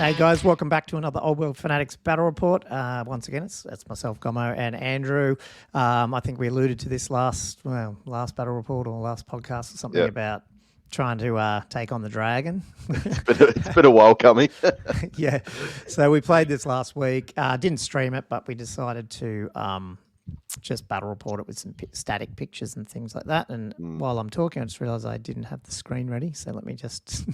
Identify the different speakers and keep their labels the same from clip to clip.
Speaker 1: Hey guys, welcome back to another Old World Fanatics Battle Report. Once again, it's myself, Gomo, and Andrew. I think we alluded to this last Battle Report or last podcast or something about trying to take on the dragon.
Speaker 2: It's been a while coming.
Speaker 1: Yeah, so we played this last week. Didn't stream it, but we decided to just battle report it with some static pictures and things like that. And while I'm talking, I just realised I didn't have the screen ready. So let me just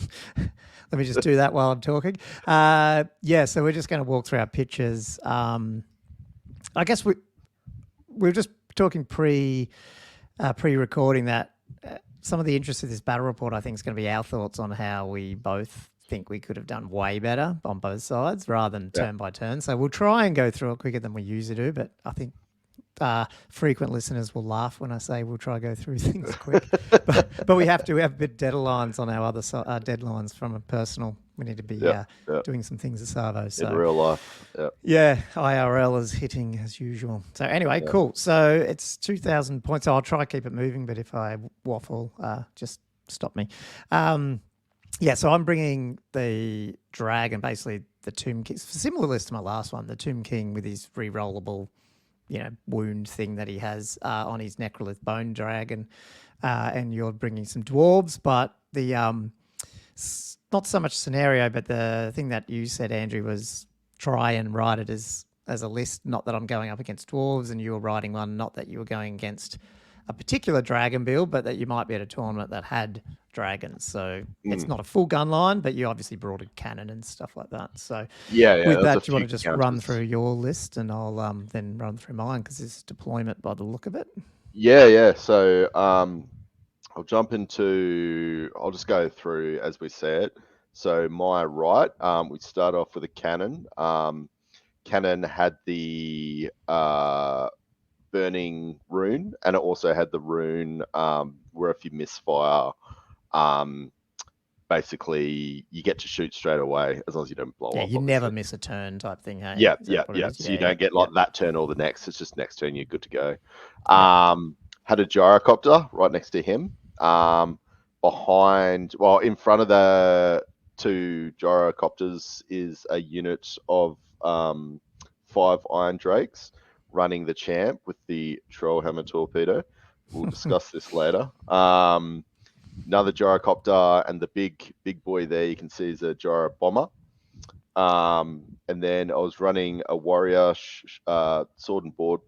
Speaker 1: do that while I'm talking. So we're just going to walk through our pictures. I guess we're just talking pre-recording that some of the interest of this battle report, I think, is going to be our thoughts on how we both think we could have done way better on both sides rather than turn by turn. So we'll try and go through it quicker than we usually do, but I think frequent listeners will laugh when I say we'll try to go through things quick, but we have to. We have a bit deadlines on our other deadlines from a personal. We need to be doing some things at Savo. So
Speaker 2: in real life,
Speaker 1: IRL is hitting as usual. So anyway, cool. So it's 2,000 points. So I'll try to keep it moving, but if I waffle, just stop me. So I'm bringing the dragon, basically the Tomb King. Similar list to my last one, the Tomb King with his re-rollable wound thing that he has on his Necrolith Bone Dragon, and you're bringing some dwarves, but the not so much scenario, but the thing that you said, Andrew, was try and write it as a list, not that I'm going up against dwarves, and you were writing one, not that you were going against a particular dragon build, but that you might be at a tournament that had dragons. So it's not a full gun line, but you obviously brought a cannon and stuff like that. So with that, do you want to just run through your list and I'll then run through mine because it's deployment by the look of it?
Speaker 2: Yeah. So I'll just go through as we say it. So my right, we start off with a cannon. Cannon had the burning rune, and it also had the rune where if you misfire, basically you get to shoot straight away as long as you don't blow up.
Speaker 1: You
Speaker 2: obviously.
Speaker 1: Never miss a turn type thing. Hey?
Speaker 2: Yeah. So you don't get like that turn or the next. It's just next turn you're good to go. Had a gyrocopter right next to him. In front of the two gyrocopters is a unit of 5 Iron Drakes running the champ with the Trollhammer torpedo. We'll discuss this later. Another gyrocopter, and the big boy there you can see is a gyro bomber. And then I was running a warrior sword and board,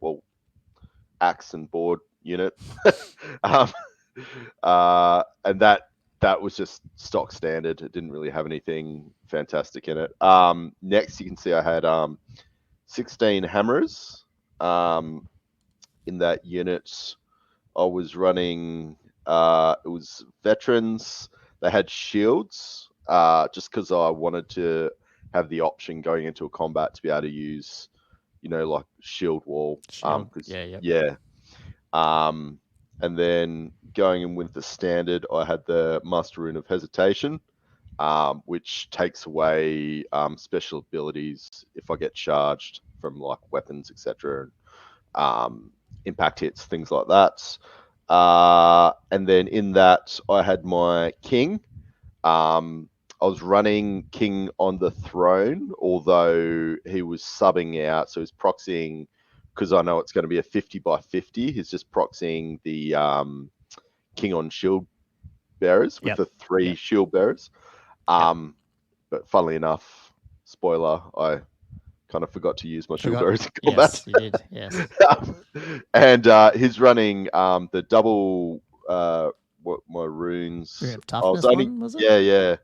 Speaker 2: axe and board unit. And that was just stock standard. It didn't really have anything fantastic in it. Next you can see I had 16 hammerers. In that unit, I was running. It was veterans. They had shields, just because I wanted to have the option going into a combat to be able to use, like shield wall. And then going in with the standard, I had the Master Rune of Hesitation, which takes away special abilities if I get charged from like weapons, etc. Impact hits, things like that. And then in that, I had my king. I was running king on the throne, although he was subbing out, so he's proxying, because I know it's going to be a 50 by 50. He's just proxying the king on shield bearers with the 3 shield bearers. But funnily enough, spoiler, I kind of forgot to use my shield bearers in combat.
Speaker 1: Yes, you did. Yes.
Speaker 2: And he's running the double my runes.
Speaker 1: Rune of Toughness was it?
Speaker 2: Yeah.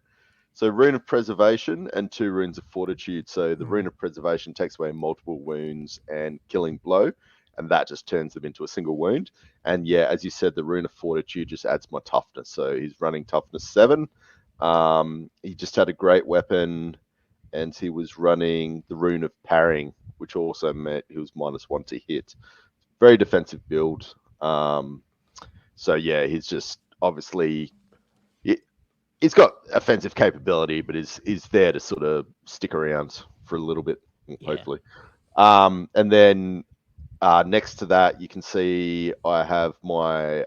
Speaker 2: So Rune of Preservation and 2 Runes of Fortitude. So the Rune of Preservation takes away multiple wounds and killing blow, and that just turns them into a single wound. And yeah, as you said, the Rune of Fortitude just adds my toughness. So he's running toughness 7. He just had a great weapon, and he was running the Rune of Parrying, which also meant he was -1 to hit. Very defensive build. So yeah, he's just obviously he's got offensive capability, but is there to sort of stick around for a little bit, hopefully. And then next to that, you can see I have my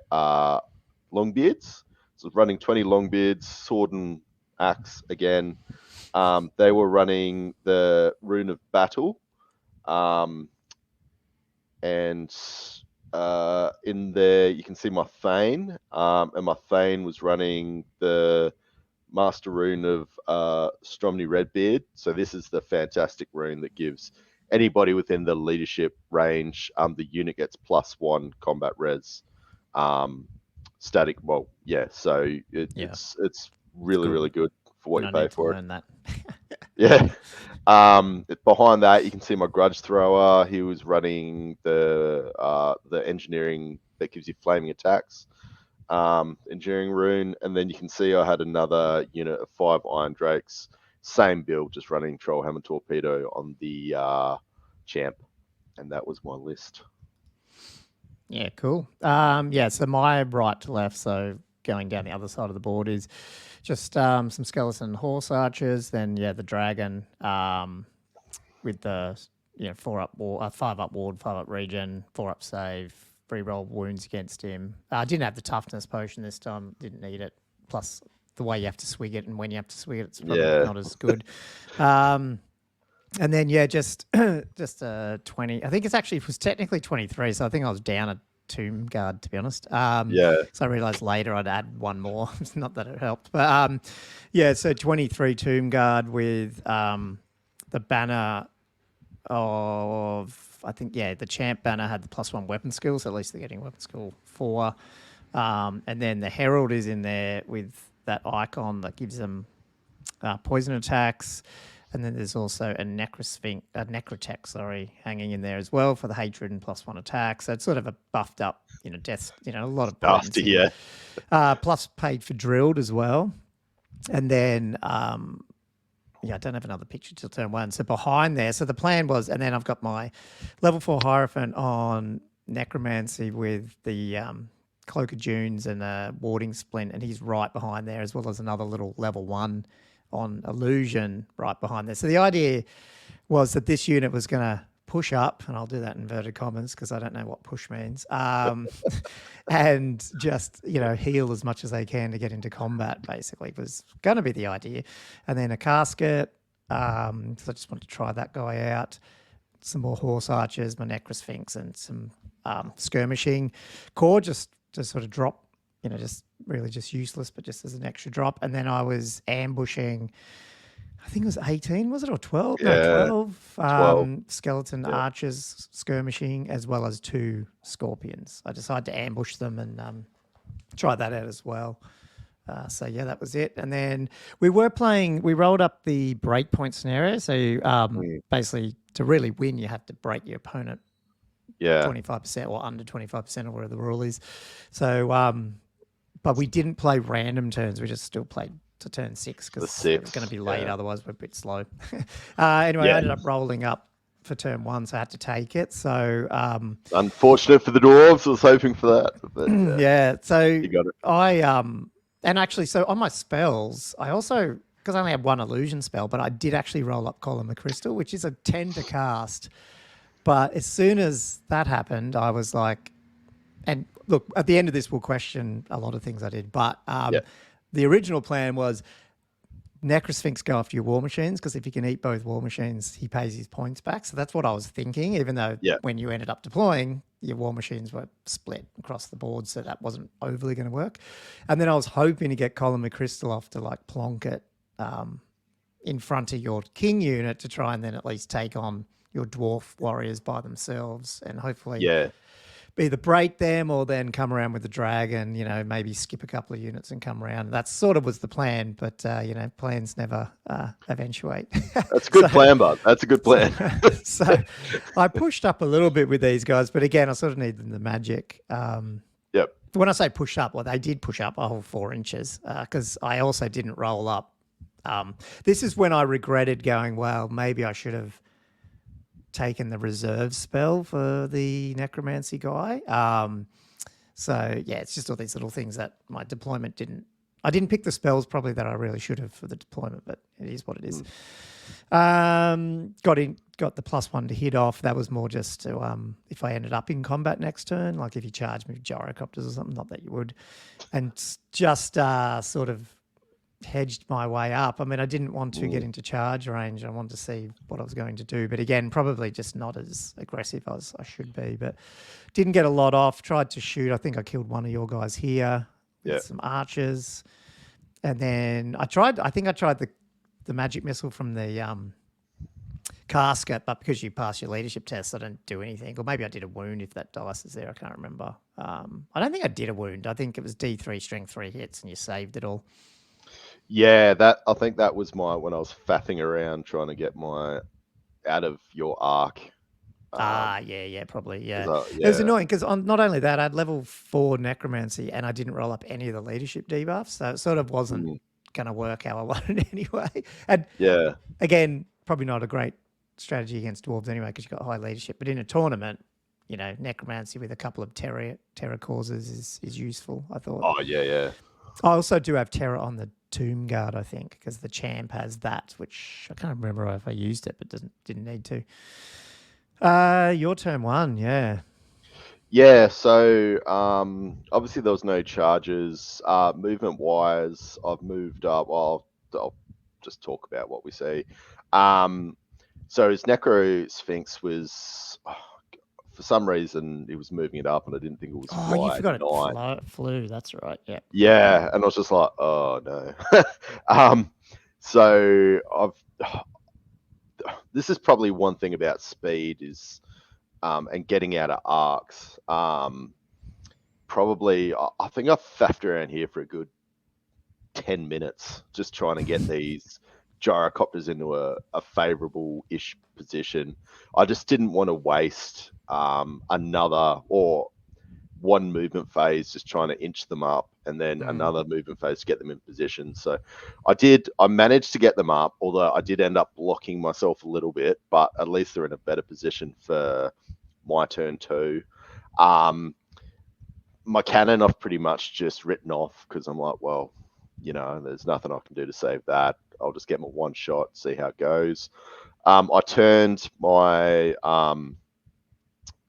Speaker 2: Longbeards. So running 20 Longbeards, sword and axe again. They were running the Rune of Battle, and in there you can see my Thane, and my Thane was running the Master Rune of Stromny Redbeard. So this is the fantastic rune that gives anybody within the leadership range, the unit gets +1 combat res. Static, well, yeah. So it's really, really good for what you pay for it.
Speaker 1: Learn that.
Speaker 2: Yeah. Behind that, you can see my Grudge Thrower. He was running the engineering that gives you flaming attacks, engineering rune, and then you can see I had another unit of 5 Iron Drakes, same build, just running Trollhammer Torpedo on the champ, and that was my list.
Speaker 1: Yeah, cool. So my right to left, so going down the other side of the board is just some skeleton horse archers, then the dragon with the 4 up ward, 5 up ward, 5 up regen, 4 up save, reroll wounds against him. I didn't have the toughness potion this time, didn't need it. Plus the way you have to swig it and when you have to swig it, it's probably not as good. And then just 20. I think it was technically 23, so I think I was down a Tomb Guard, to be honest. So I realised later I'd add one more. It's not that it helped, but so 23 Tomb Guard with the banner of, I think the champ banner had the +1 weapon skill, so at least they're getting weapon skill 4. And then the herald is in there with that icon that gives them poison attacks. And then there's also a necrotech, hanging in there as well for the hatred and +1 attack. So it's sort of a buffed up, death, a lot of potency. Plus paid for drilled as well. And then, I don't have another picture till turn 1. So behind there, so the plan was, and then I've got my level 4 Hierophant on Necromancy with the Cloak of Dunes and a Warding Splint, and he's right behind there, as well as another little level 1 on Illusion right behind there. So the idea was that this unit was going to push up, and I'll do that in inverted commas because I don't know what push means, and just, heal as much as they can to get into combat, basically, was going to be the idea. And then a casket, so I just wanted to try that guy out. Some more horse archers, my Necrosphinx, and some skirmishing core just to sort of drop, just really just useless, but just as an extra drop. And then I was ambushing, I think it was 18, was it, or 12?
Speaker 2: Yeah,
Speaker 1: no, 12. Skeleton archers skirmishing, as well as 2 scorpions. I decided to ambush them and try that out as well. That was it. And then we rolled up the breakpoint scenario. So basically, to really win, you have to break your opponent 25% or under 25% or whatever the rule is. So, but we didn't play random turns. We just still played to turn 6 because it was going to be late. Otherwise, we're a bit slow. Anyway, I ended up rolling up for turn 1, so I had to take it. So
Speaker 2: unfortunate for the dwarves. I was hoping for that. But,
Speaker 1: so
Speaker 2: you got it.
Speaker 1: And actually, so on my spells, I also, because I only had 1 illusion spell, but I did actually roll up Column of Crystal, which is a 10 to cast. But as soon as that happened, I was like, and look, at the end of this, we'll question a lot of things I did. But the original plan was Necrosphinx go after your war machines, because if you can eat both war machines, he pays his points back. So that's what I was thinking, even though when you ended up deploying, your war machines were split across the board. So that wasn't overly going to work. And then I was hoping to get Column of Crystal off to like plonk it in front of your king unit to try and then at least take on your dwarf warriors by themselves, and hopefully either break them or then come around with the dragon, maybe skip a couple of units and come around. That sort of was the plan, but, plans never eventuate.
Speaker 2: That's a good plan, bud. That's a good plan.
Speaker 1: So I pushed up a little bit with these guys, but again, I sort of needed the magic. When I say push up, well, they did push up a whole 4 inches because I also didn't roll up. This is when I regretted going, well, maybe I should have taken the reserve spell for the necromancy guy. It's just all these little things that my deployment I didn't pick the spells probably that I really should have for the deployment, but it is what it is. Got the +1 to hit off. That was more just to if I ended up in combat next turn, like if you charged me with gyrocopters or something, not that you would, and just sort of hedged my way up. I mean, I didn't want to get into charge range. I wanted to see what I was going to do. But again, probably just not as aggressive as I should be. But didn't get a lot off. Tried to shoot. I think I killed one of your guys here with some archers. And then I tried the magic missile from the casket, but because you pass your leadership test, I didn't do anything. Or maybe I did a wound if that dice is there. I can't remember. I don't think I did a wound. I think it was D3 strength 3 hits and you saved it all.
Speaker 2: Yeah, I think that was when I was faffing around trying to get my out of your arc.
Speaker 1: Yeah, probably, yeah. It was
Speaker 2: Yeah.
Speaker 1: annoying because not only that, I had level 4 necromancy and I didn't roll up any of the leadership debuffs, so it sort of wasn't going to work how I wanted anyway. And
Speaker 2: Yeah.
Speaker 1: again, probably not a great strategy against dwarves anyway because you've got high leadership. But in a tournament, you know, necromancy with a couple of terror causes is useful, I thought.
Speaker 2: Oh, yeah.
Speaker 1: I also do have terror on the Tomb Guard, I think, because the champ has that, which I can't remember if I used it, but didn't need to. Your turn 1, yeah.
Speaker 2: Yeah, so obviously there was no charges. Movement wise, I've moved up. I'll just talk about what we see. So his Necro Sphinx was, for some reason, he was moving it up, and I didn't think it was.
Speaker 1: Oh, you forgot it flew. That's right. Yeah.
Speaker 2: Yeah, and I was just like, oh no. So this is probably one thing about speed is, and getting out of arcs. Probably, I think I've faffed around here for a good 10 minutes just trying to get these gyrocopters into a favorable-ish position. I just didn't want to waste another or one movement phase just trying to inch them up and then another movement phase to get them in position. So I managed to get them up, although I did end up blocking myself a little bit, but at least they're in a better position for my turn 2. My cannon I've pretty much just written off because I'm like, well, you know, there's nothing I can do to save that. I'll just get my one shot, see how it goes. I turned my,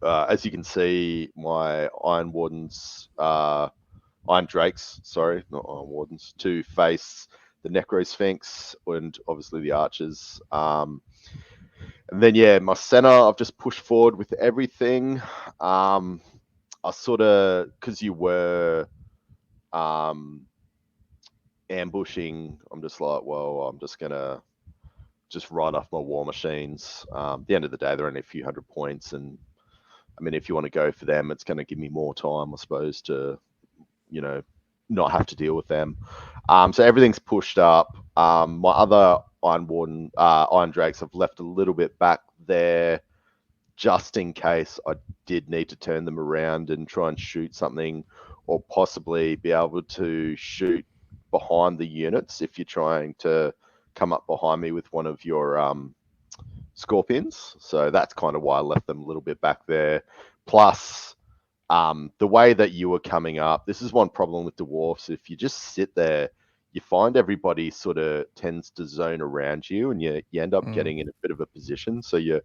Speaker 2: as you can see, my Iron Wardens, Iron Drakes, sorry, not Iron Wardens, to face the Necro Sphinx and obviously the archers. And then, yeah, my center, I've just pushed forward with everything. I sort of, because you were ambushing, I'm just like, well, I'm just going to just ride off my war machines. At the end of the day, they're only a few hundred points. And I mean, if you want to go for them, it's going to give me more time, I suppose, to, you know, not have to deal with them. So everything's pushed up. My other Iron Drakes I've left a little bit back there just in case I did need to turn them around and try and shoot something, or possibly be able to shoot behind the units if you're trying to come up behind me with one of your scorpions. So that's kind of why I left them a little bit back there. Plus, the way that you were coming up, this is one problem with dwarfs. If you just sit there, you find everybody sort of tends to zone around you, and you end up getting in a bit of a position. So you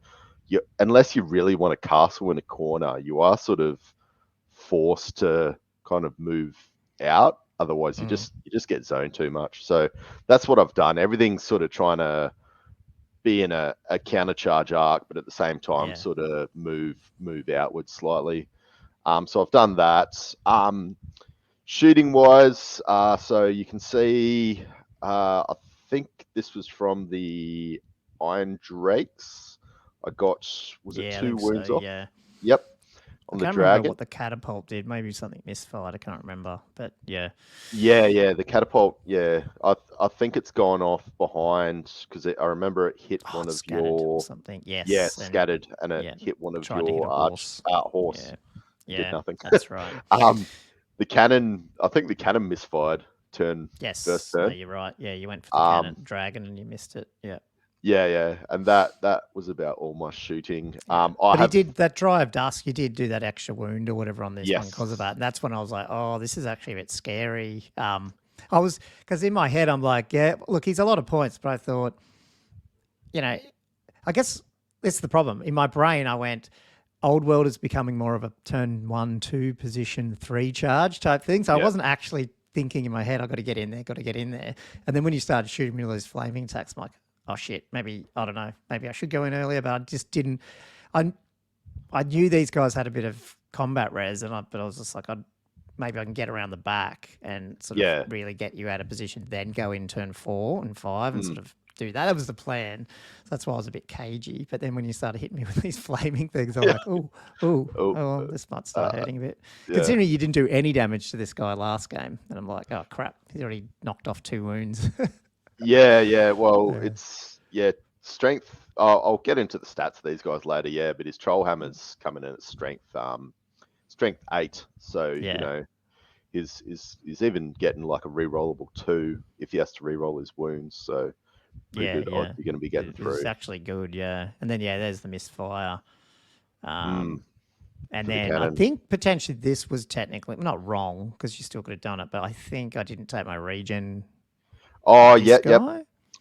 Speaker 2: unless you really want to castle in a corner, you are sort of forced to kind of move out. Otherwise, you just get zoned too much. So that's what I've done. Everything's sort of trying to be in a counter charge arc, but at the same time, sort of move outwards slightly. So I've done that. Shooting wise, so you can see, I think this was from the Iron Drakes. I got, was it 2 wounds off?
Speaker 1: Yeah.
Speaker 2: Yep. On the
Speaker 1: I can't
Speaker 2: dragon.
Speaker 1: remember what the catapult did. Maybe something misfired. I can't remember. But yeah.
Speaker 2: Yeah. The catapult. Yeah. I think it's gone off behind because I remember it hit one of your
Speaker 1: or something. Yes.
Speaker 2: Yeah, scattered, and it hit one of your horse.
Speaker 1: Yeah.
Speaker 2: Did nothing.
Speaker 1: That's right.
Speaker 2: The cannon. I think the cannon misfired. First turn.
Speaker 1: No, you're right. Yeah, you went for the cannon dragon and you missed it. Yeah.
Speaker 2: Yeah, and that was about all my shooting.
Speaker 1: He did that Dry of Dusk. You did do that extra wound or whatever on this one because of that. And that's when I was like, oh, this is actually a bit scary. Because in my head I'm like, yeah, look, he's a lot of points, but I thought, you know, I guess that's the problem. In my brain, I went, Old World is becoming more of a turn 1, 2 position 3 charge type thing. So I wasn't actually thinking in my head, I got to get in there, got to get in there. And then when you started shooting me all those flaming attacks, I'm like, oh shit, maybe, I don't know, maybe I should go in earlier, but I just didn't. I knew these guys had a bit of combat res, but I was just like, maybe I can get around the back and sort of really get you out of position, then go in turn 4 and 5 and sort of do that. That was the plan. So that's why I was a bit cagey. But then when you started hitting me with these flaming things, I'm like, oh, this might start hurting a bit.
Speaker 2: Yeah.
Speaker 1: Considering you didn't do any damage to this guy last game. And I'm like, oh, crap. He's already knocked off 2 wounds.
Speaker 2: Yeah. Well, it's, strength. I'll get into the stats of these guys later, but his Trollhammer's coming in at strength 8. So, you know, he's even getting like a rerollable 2 if he has to reroll his wounds. So, good odds you're going to be getting through.
Speaker 1: It's actually good, yeah. And then, there's the misfire. And then I think potentially this was technically not wrong because you still could have done it, but I think I didn't take my regen.
Speaker 2: Oh, yep.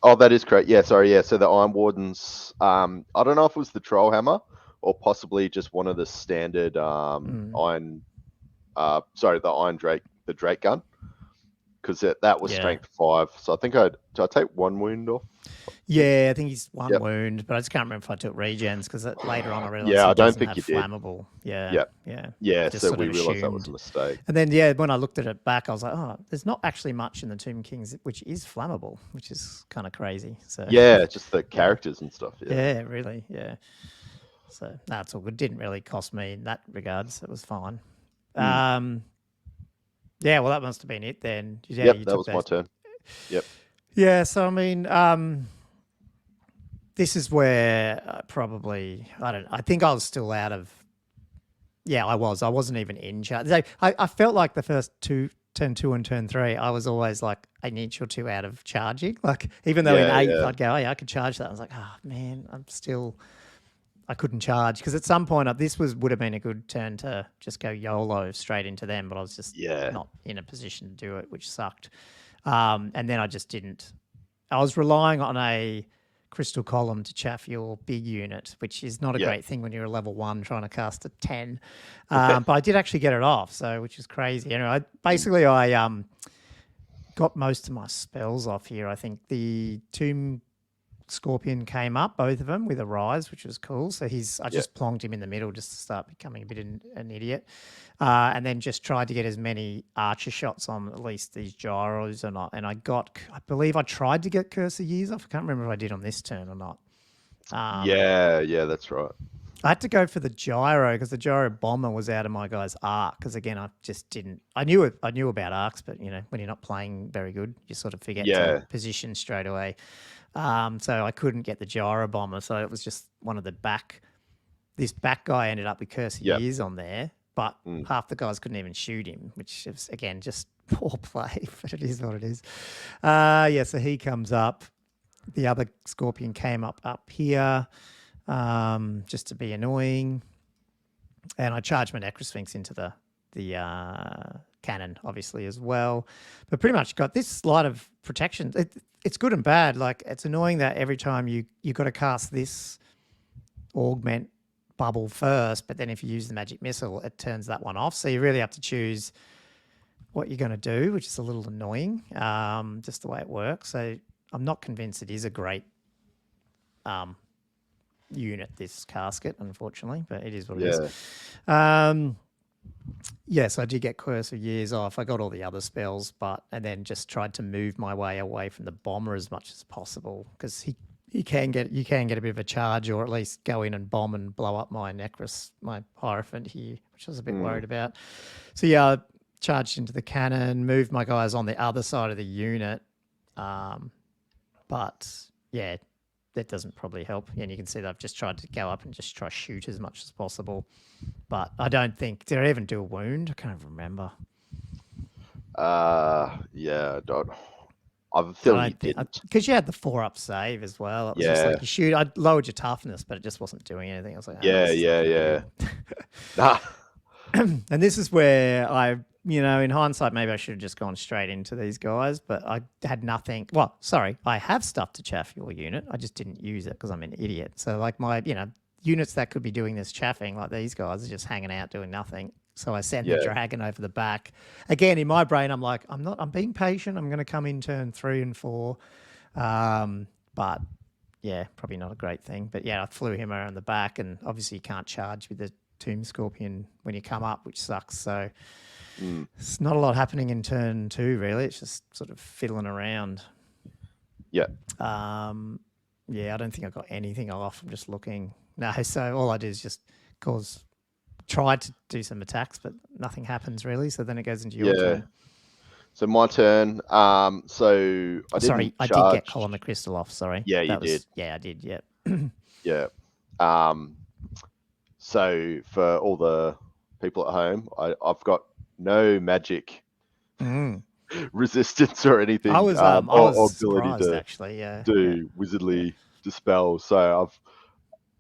Speaker 2: Oh, that is correct. Yeah, sorry. Yeah, so the Iron Wardens, I don't know if it was the Trollhammer or possibly just one of the standard the Iron Drake, the Drake gun, because that was strength 5. So I think did I take 1 wound off?
Speaker 1: Yeah, I think he's 1 wound, but I just can't remember if I took regens because later on I realized
Speaker 2: I don't think you
Speaker 1: flammable.
Speaker 2: did. Yeah. So we realized that was a mistake.
Speaker 1: And then when I looked at it back, I was like, oh, there's not actually much in the Tomb Kings which is flammable, which is kind of crazy. So
Speaker 2: just the characters and stuff.
Speaker 1: Yeah, really. Yeah. So that's all good. Didn't really cost me in that regards. It was fine. Yeah, well, that must have been it then.
Speaker 2: That was my turn. Yep.
Speaker 1: Yeah, so I mean, this is where I think I was still out of. Yeah, I was. I wasn't even in charge. I felt like the first turn 2 and turn 3, I was always like an inch or 2 out of charging. Like even though in 8th I'd go, oh yeah, I could charge that. I was like, oh man, I couldn't charge because at some point would have been a good turn to just go YOLO straight into them, but I was just not in a position to do it, which sucked. And then I just didn't. I was relying on a crystal column to chaff your big unit, which is not a great thing when you're a level 1 trying to cast a 10. But I did actually get it off, which is crazy. Anyway, I got most of my spells off here. I think the Tomb Scorpion came up, both of them, with a rise, which was cool. So I just plonked him in the middle just to start becoming a bit an idiot. And then just tried to get as many archer shots on at least these gyros or not. And I believe I tried to get Curse of Years off. I can't remember if I did on this turn or not.
Speaker 2: Yeah, that's right.
Speaker 1: I had to go for the gyro because the gyro bomber was out of my guy's arc. Because again, I just didn't. I knew about arcs, but when you're not playing very good, you sort of forget to position straight away. So I couldn't get the gyro bomber. So it was just one of the back. This back guy ended up with Curse of Years on there, but half the guys couldn't even shoot him, which is again just poor play. But it is what it is. So he comes up. The other Scorpion came up here. Just to be annoying, and I charged my Necrosphinx into the cannon, obviously as well. But pretty much got this sleight of protection. It's good and bad. Like it's annoying that every time you got to cast this augment bubble first, but then if you use the magic missile, it turns that one off. So you really have to choose what you're going to do, which is a little annoying. Just the way it works. So I'm not convinced it is a great unit, this casket, unfortunately, but it is what it is. Yes, I did get Curse of Years off. I got all the other spells, and then just tried to move my way away from the bomber as much as possible because you can get a bit of a charge, or at least go in and bomb and blow up my my Hierophant here, which I was a bit worried about. So I charged into the cannon, moved my guys on the other side of the unit, but that doesn't probably help. And you can see that I've just tried to go up and just try shoot as much as possible. But I don't think... Did I even do a wound? I can't remember.
Speaker 2: Yeah, I don't... I feel you didn't.
Speaker 1: Because you had the 4-up save as well. It was just like you shoot... I lowered your toughness, but it just wasn't doing anything. I was like...
Speaker 2: Yeah.
Speaker 1: And this is where in hindsight, maybe I should have just gone straight into these guys, but I had nothing. Well, sorry, I have stuff to chaff your unit. I just didn't use it because I'm an idiot. So like my, units that could be doing this chaffing, like these guys are just hanging out doing nothing. So I send the
Speaker 2: Yeah.
Speaker 1: dragon over the back. Again, in my brain, I'm like, I'm being patient. I'm going to come in turn 3 and 4. But yeah, probably not a great thing. But yeah, I flew him around the back, and obviously you can't charge with the Tomb Scorpion when you come up, which sucks. So it's not a lot happening in turn 2, really. It's just sort of fiddling around.
Speaker 2: Yeah.
Speaker 1: Yeah, I don't think I got anything off. I'm just looking. No, so all I do is just try to do some attacks, but nothing happens really. So then it goes into your turn.
Speaker 2: So my turn. So I didn't
Speaker 1: I
Speaker 2: charge.
Speaker 1: did get Column of Crystal off. Sorry.
Speaker 2: Yeah, you did.
Speaker 1: Yeah, I did. Yeah.
Speaker 2: Yeah. So for all the people at home, I've got no magic resistance or anything.
Speaker 1: I was
Speaker 2: or ability
Speaker 1: surprised
Speaker 2: to
Speaker 1: actually. Yeah.
Speaker 2: do wizardly dispel. So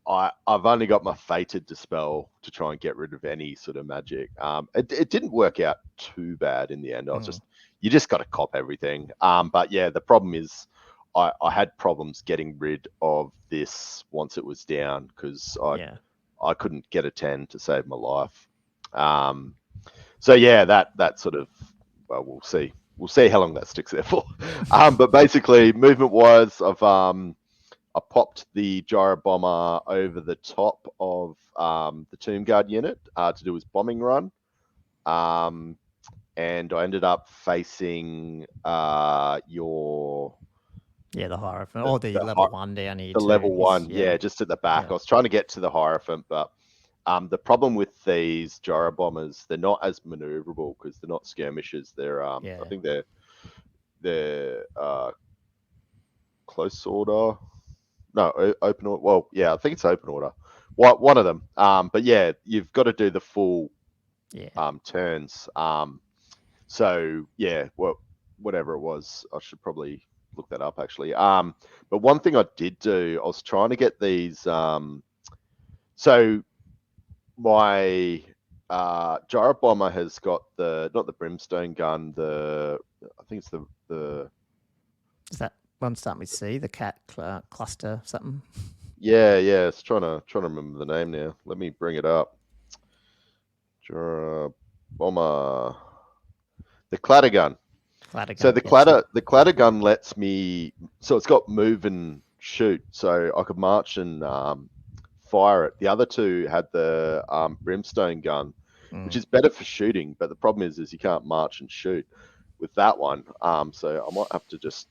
Speaker 2: I've only got my fated dispel to try and get rid of any sort of magic. It didn't work out too bad in the end. You just got to cop everything. But yeah, the problem is I had problems getting rid of this once it was down because I couldn't get a 10 to save my life. So yeah, that sort of, well, we'll see. We'll see how long that sticks there for. But basically, movement wise, I popped the gyro bomber over the top of the Tomb Guard unit to do his bombing run. And I ended up facing your...
Speaker 1: Yeah, the Hierophant, or the level 1 down here.
Speaker 2: The
Speaker 1: too.
Speaker 2: level 1, just at the back. I was trying to get to the Hierophant, but the problem with these gyro bombers, they're not as maneuverable because they're not skirmishers. They're I think they're close order. No, open order. Well, yeah, I think it's open order. One of them. But yeah, you've got to do the full turns. So yeah, well, whatever it was, I should probably look that up actually. But one thing I did do, I was trying to get these. So my gyro bomber has got not the brimstone gun. I think it's the.
Speaker 1: Is that one starting with C? The cat cluster something.
Speaker 2: Yeah. It's trying to remember the name now. Let me bring it up. Gyro bomber. The clatter gun. So the clatter gun lets me. So it's got move and shoot. So I could march and fire it. The other two had the brimstone gun, which is better for shooting. But the problem is you can't march and shoot with that one. So I might have to just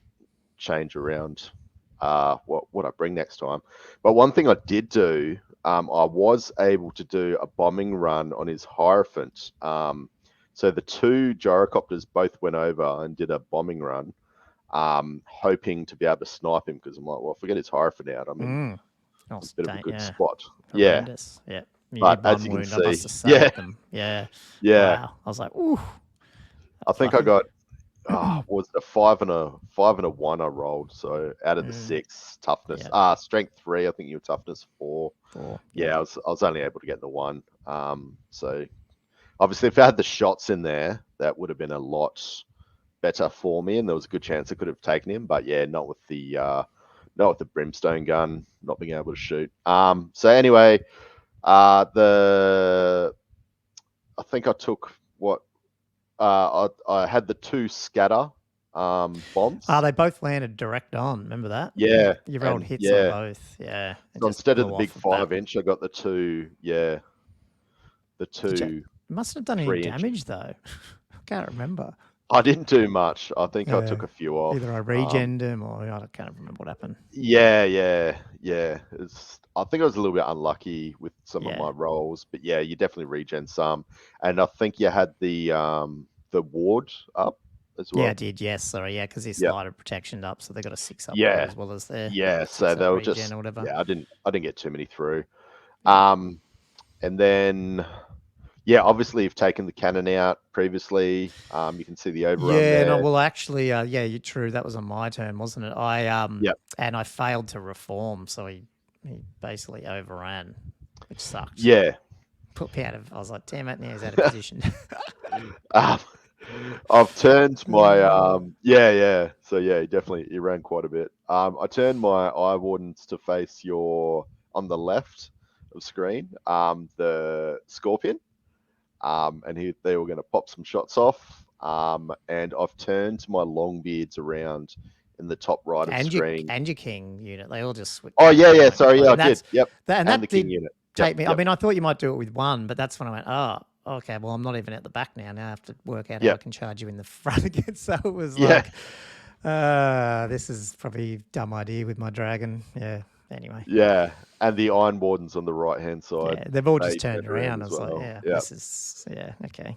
Speaker 2: change around what I bring next time. But one thing I did do, I was able to do a bombing run on his Hierophant. So the two gyrocopters both went over and did a bombing run, hoping to be able to snipe him because I'm like, well, if I get his Hierophant out, I'm in a bit of a good spot.
Speaker 1: Horrendous. Yeah.
Speaker 2: But as you can see,
Speaker 1: I must have saved them. Yeah. Wow. I was like, ooh.
Speaker 2: I think I got was it a 5 and a 1 I rolled, so out of the 6 toughness, strength 3, I think you were toughness 4. I was only able to get the 1. So obviously if I had the shots in there, that would have been a lot better for me, and there was a good chance I could have taken him, but yeah, not with the brimstone gun, not being able to shoot. So anyway, I think I took I had the 2 scatter bombs.
Speaker 1: They both landed direct on. Remember that?
Speaker 2: Yeah.
Speaker 1: You rolled hits on both. Yeah.
Speaker 2: So instead of the big 5-inch, I got the 2. Yeah. The 2.
Speaker 1: You mustn't have done any damage though. I can't remember.
Speaker 2: I didn't do much. I think I took a few off.
Speaker 1: Either I regened them or I can't remember what happened.
Speaker 2: Yeah. I think I was a little bit unlucky with some of my rolls, but yeah, you definitely regen some. And I think you had the ward up as well.
Speaker 1: Yeah, I did. Yes, sorry. Yeah, because this lighted protection up, so they got a 6 up as well as their
Speaker 2: so they were just
Speaker 1: or whatever.
Speaker 2: I didn't get too many through. And then obviously you've taken the cannon out previously. You can see the overrun there.
Speaker 1: No, well actually, you're true. That was on my turn, wasn't it? And I failed to reform, so he basically overran, which sucked.
Speaker 2: Yeah.
Speaker 1: Put me out of. I was like, damn it! Now he's out of position.
Speaker 2: I've turned my So he ran quite a bit. I turned my Eye Wardens to face on the left of screen, the Scorpion. and they were going to pop some shots off. And I've turned my Longbeards around in the top right of screen.
Speaker 1: And your king unit, they all just switch.
Speaker 2: Oh yeah. Sorry, yeah, I did. Yep.
Speaker 1: And
Speaker 2: the
Speaker 1: that
Speaker 2: king
Speaker 1: did
Speaker 2: unit.
Speaker 1: take me. I mean, I thought you might do it with one, but that's when I went, oh, okay. Well, I'm not even at the back now. Now I have to work out how I can charge you in the front again. So it was like, this is probably a dumb idea with my dragon. Yeah. Anyway.
Speaker 2: Yeah, and the Iron Wardens on the right hand side.
Speaker 1: Yeah, they've all just turned around. I was like, this is okay.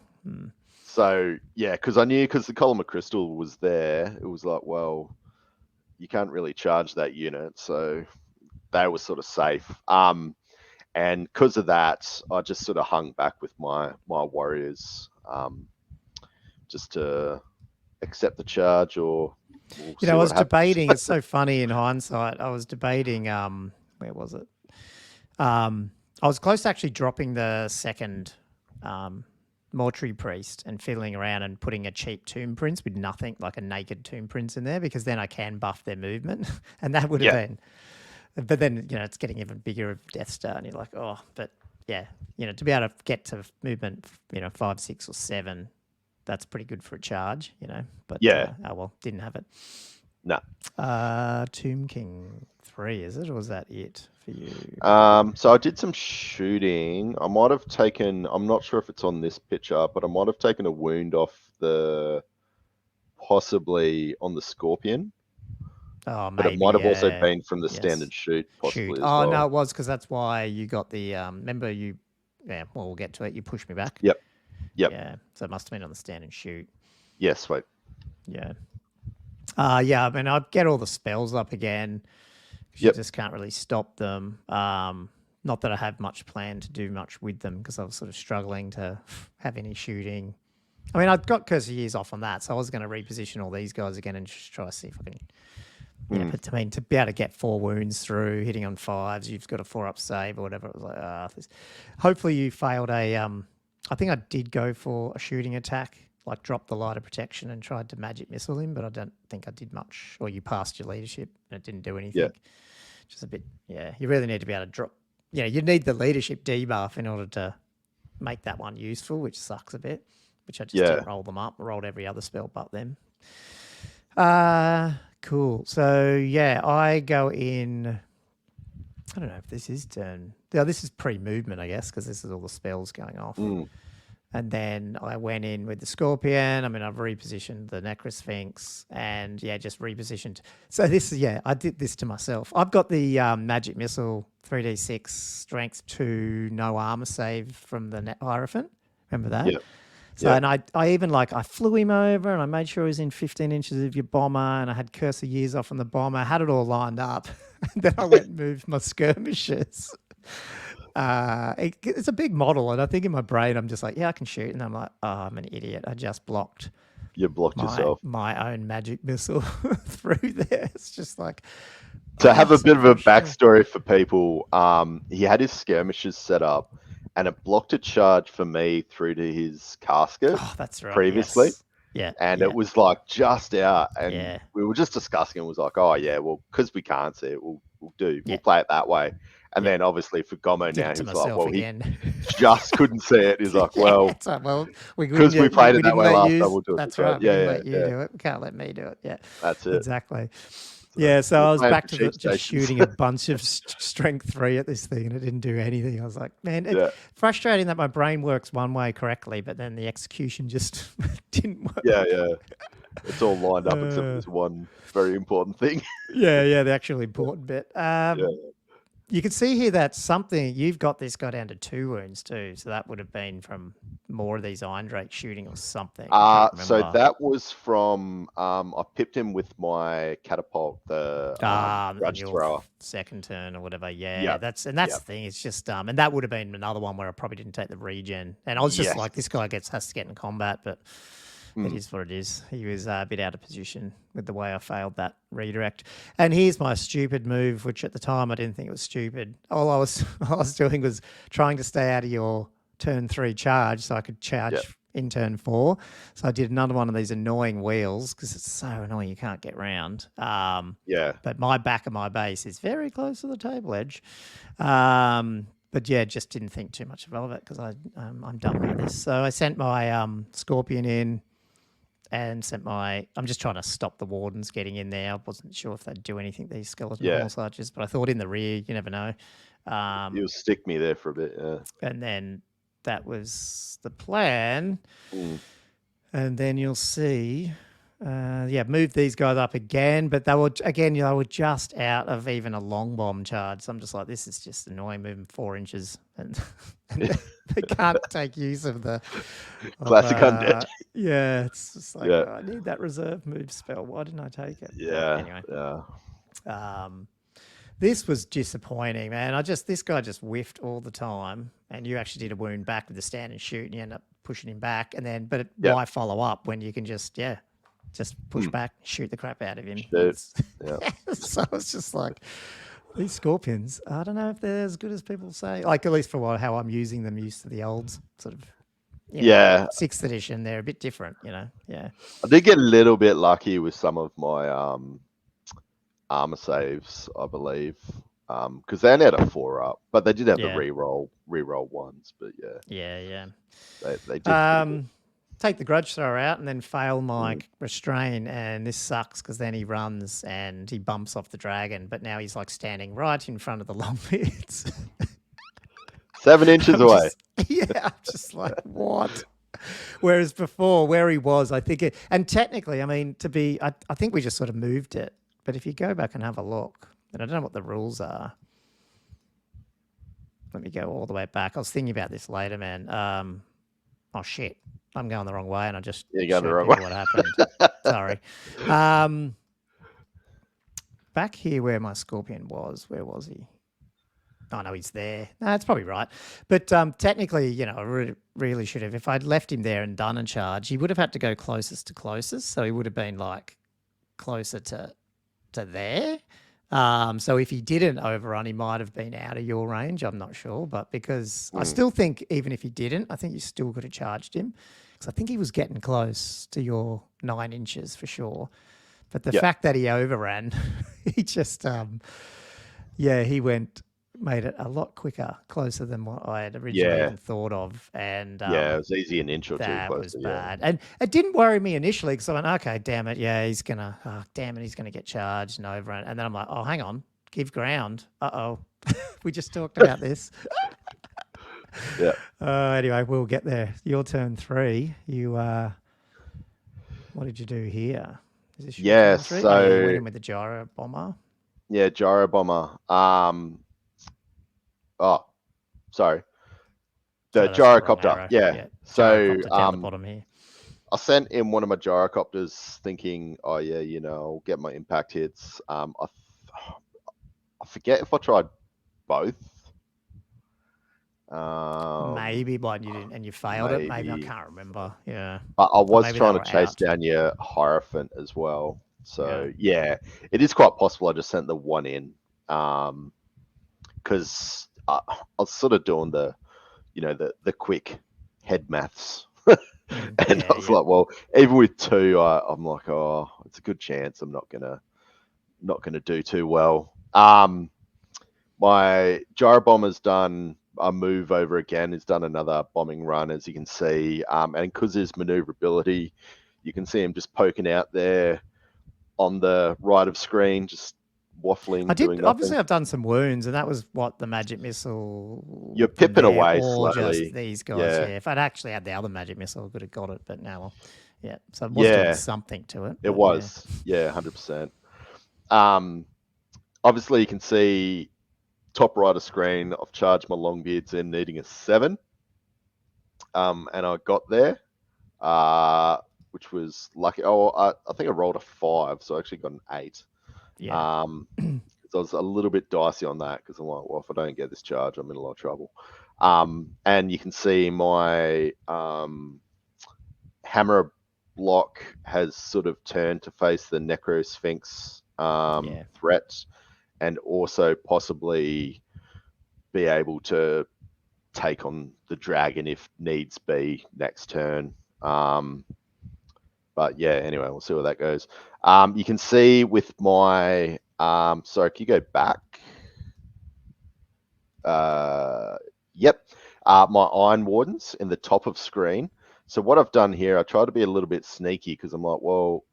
Speaker 2: So because I knew because the column of crystal was there, it was like, well, you can't really charge that unit, so they were sort of safe. And because of that, I just sort of hung back with my warriors, just to accept the charge or.
Speaker 1: I was debating. It's so funny in hindsight. I was debating. Where was it? I was close to actually dropping the second mortuary priest and fiddling around and putting a cheap tomb prince with nothing, like a naked tomb prince in there, because then I can buff their movement, and that would have been. But then it's getting even bigger of Death Star, and you're like, oh, but to be able to get to movement, 5, 6, or 7. That's pretty good for a charge, But oh well, didn't have it.
Speaker 2: No.
Speaker 1: Tomb King 3, is it, or was that it for you?
Speaker 2: So I did some shooting. I might have taken. I'm not sure if it's on this picture, but I might have taken a wound off possibly on the Scorpion.
Speaker 1: Oh, maybe.
Speaker 2: But it might have also been from the standard shoot, possibly. As well.
Speaker 1: No, it was because that's why you got the. Remember you? Yeah. Well, we'll get to it. You pushed me back.
Speaker 2: Yep.
Speaker 1: Yeah, so it must have been on the stand and shoot.
Speaker 2: Yes, sweet.
Speaker 1: Yeah. I mean, I'd get all the spells up again. You just can't really stop them. Not that I have much plan to do much with them because I was sort of struggling to have any shooting. I mean, I've got Curse of Years off on that, so I was going to reposition all these guys again and just try to see if I can. But I mean, to be able to get 4 wounds through, hitting on 5s, you've got a 4-up save or whatever. It was like, hopefully you failed a. I think I did go for a shooting attack, like drop the light of protection and tried to magic missile him, but I don't think I did much. Or you passed your leadership and it didn't do anything. Yeah. Just a bit, you really need to be able to drop. You need the leadership debuff in order to make that one useful, which sucks a bit, which I just didn't roll them up. I rolled every other spell but them. Cool. So, I go in. I don't know if this is turn. Yeah, this is pre-movement, I guess, because this is all the spells going off. And then I went in with the Scorpion. I mean, I've repositioned the Necrosphinx and, just repositioned. So this is, I did this to myself. I've got the Magic Missile 3d6 Strength 2 no armor save from the Hierophant. Remember that? Yeah. So, and I even I flew him over and I made sure he was in 15 inches of your bomber and I had Curse of Years off on the bomber. I had it all lined up. And then I went and moved my skirmishers. It's a big model. And I think in my brain, I'm just like, I can shoot. And I'm like, oh, I'm an idiot. I just blocked.
Speaker 2: You blocked yourself.
Speaker 1: My own magic missile through there. It's just like.
Speaker 2: To have a bit of a backstory for people, he had his skirmishers set up. And it blocked a charge for me through to his casket.
Speaker 1: Oh, that's right.
Speaker 2: Previously.
Speaker 1: Yes. Yeah.
Speaker 2: And it was just out. And we were just discussing and was like, oh, yeah, well, because we can't see it, we'll do. We'll play it that way. And then obviously for Gomo now, he's like, well, he just couldn't see it. He's like, well, because we played it that way last time, we'll do it.
Speaker 1: That's right. We didn't let you do it. We can't let me do it. Yeah.
Speaker 2: That's it.
Speaker 1: Exactly. Yeah, so I was back to just shooting a bunch of strength 3 at this thing and it didn't do anything. I was like, man, it's frustrating that my brain works one way correctly, but then the execution just didn't work.
Speaker 2: Yeah. It's all lined up except for this one very important thing.
Speaker 1: Yeah, the actual important bit. You can see here that you've got this guy down to 2 wounds too. So that would have been from more of these Iron Drake shooting or something.
Speaker 2: So that was from, I pipped him with my catapult, the grudge thrower.
Speaker 1: Second turn or whatever. Yeah. That's the thing. It's just, and that would have been another one where I probably didn't take the regen. And I was just like, this guy has to get in combat, but it is what it is. He was a bit out of position with the way I failed that redirect. And here's my stupid move, which at the time I didn't think it was stupid. All I was doing was trying to stay out of your turn 3 charge so I could charge in turn 4. So I did another one of these annoying wheels because it's so annoying you can't get round. But my back of my base is very close to the table edge. But but yeah, just didn't think too much of it because I'm done like this. So I sent my Scorpion in and sent my. I'm just trying to stop the Wardens getting in there. I wasn't sure if they'd do anything, these skeleton horse archers, but I thought in the rear, you never know.
Speaker 2: You'll stick me there for a bit, yeah.
Speaker 1: And then that was the plan.
Speaker 2: Mm.
Speaker 1: And then you'll see, move these guys up again. But they were, again, they were just out of even a long bomb charge. So I'm just like, this is just annoying, moving 4 inches. And they can't take use of the...
Speaker 2: Classic undead.
Speaker 1: Yeah, it's just like, I need that reserve move spell. Why didn't I take it?
Speaker 2: Yeah,
Speaker 1: but anyway.
Speaker 2: Yeah.
Speaker 1: This was disappointing, man. This guy just whiffed all the time, and you actually did a wound back with the stand and shoot, and you end up pushing him back. And then, why follow up when you can just push back, shoot the crap out of him? So it's just like these Scorpions. I don't know if they're as good as people say. Like, at least for how I'm using them, used to the old sort of 6th edition. They're a bit different, Yeah.
Speaker 2: I did get a little bit lucky with some of my armor saves, I believe, because they only had a 4-up, but they did have the reroll ones. But they did
Speaker 1: take the grudge thrower out and then fail my restrain, and this sucks because then he runs and he bumps off the dragon, but now he's like standing right in front of the Longbeards.
Speaker 2: 7 inches away.
Speaker 1: I'm just like, what? Whereas before, where he was, I think and technically, I mean, I think we just sort of moved it. But if you go back and have a look, and I don't know what the rules are. Let me go all the way back. I was thinking about this later, man. Oh, shit. I'm going the wrong way, and I just
Speaker 2: You're going the wrong way.
Speaker 1: What happened. Sorry. Back here where my Scorpion was, where was he? Oh, no, he's there. No, that's probably right. But technically, I really should have. If I'd left him there and done a charge, he would have had to go closest to closest. So he would have been like closer to there. So if he didn't overrun, he might have been out of your range. I'm not sure, but because I still think even if he didn't, I think you still could have charged him because I think he was getting close to your 9 inches for sure. But the fact that he overran, he just, he made it a lot quicker, closer than what I had originally even thought of. And
Speaker 2: it was easy, an inch or two closer.
Speaker 1: That was bad. And it didn't worry me initially because I went, okay, damn it. Yeah, he's going to get charged and overrun. And then I'm like, oh, hang on, give ground. Uh-oh. We just talked about this. Anyway, we'll get there. Your turn 3. You, what did you do here? Is this your turn 3?
Speaker 2: So
Speaker 1: you went in with the gyro bomber.
Speaker 2: Yeah, gyro bomber. Oh, sorry. The gyrocopter. So
Speaker 1: down the bottom here.
Speaker 2: I sent in one of my gyrocopters thinking, I'll get my impact hits. I forget if I tried both.
Speaker 1: Maybe, but you didn't, and you failed it. Maybe I can't remember. Yeah.
Speaker 2: But I was trying to chase down your Hierophant as well. So it is quite possible I just sent the one in. Because I was sort of doing the quick head maths, and I was like, well, even with 2, I'm like, oh, it's a good chance I'm not gonna do too well. My gyro bomber's done a move over again. He's done another bombing run, as you can see, and because there's maneuverability, you can see him just poking out there on the right of screen, just waffling.
Speaker 1: Obviously, I've done some wounds, and that was what the magic missile.
Speaker 2: You're pipping away
Speaker 1: or
Speaker 2: slowly.
Speaker 1: Just these guys. Yeah. If I'd actually had the other magic missile, I could have got it. But now, so it was doing something to it.
Speaker 2: It was, 100%. Obviously, you can see top right of screen. I've charged my Longbeards in, needing a 7, and I got there, which was lucky. I think I rolled a 5, so I actually got an 8.
Speaker 1: Yeah.
Speaker 2: So I was a little bit dicey on that because I'm like, well, if I don't get this charge, I'm in a lot of trouble. And you can see my hammer block has sort of turned to face the Necro Sphinx threat, and also possibly be able to take on the dragon if needs be next turn. But anyway, we'll see where that goes. You can see with my sorry, can you go back? Yep. My Iron Wardens in the top of screen. So what I've done here, I try to be a little bit sneaky because I'm like, well,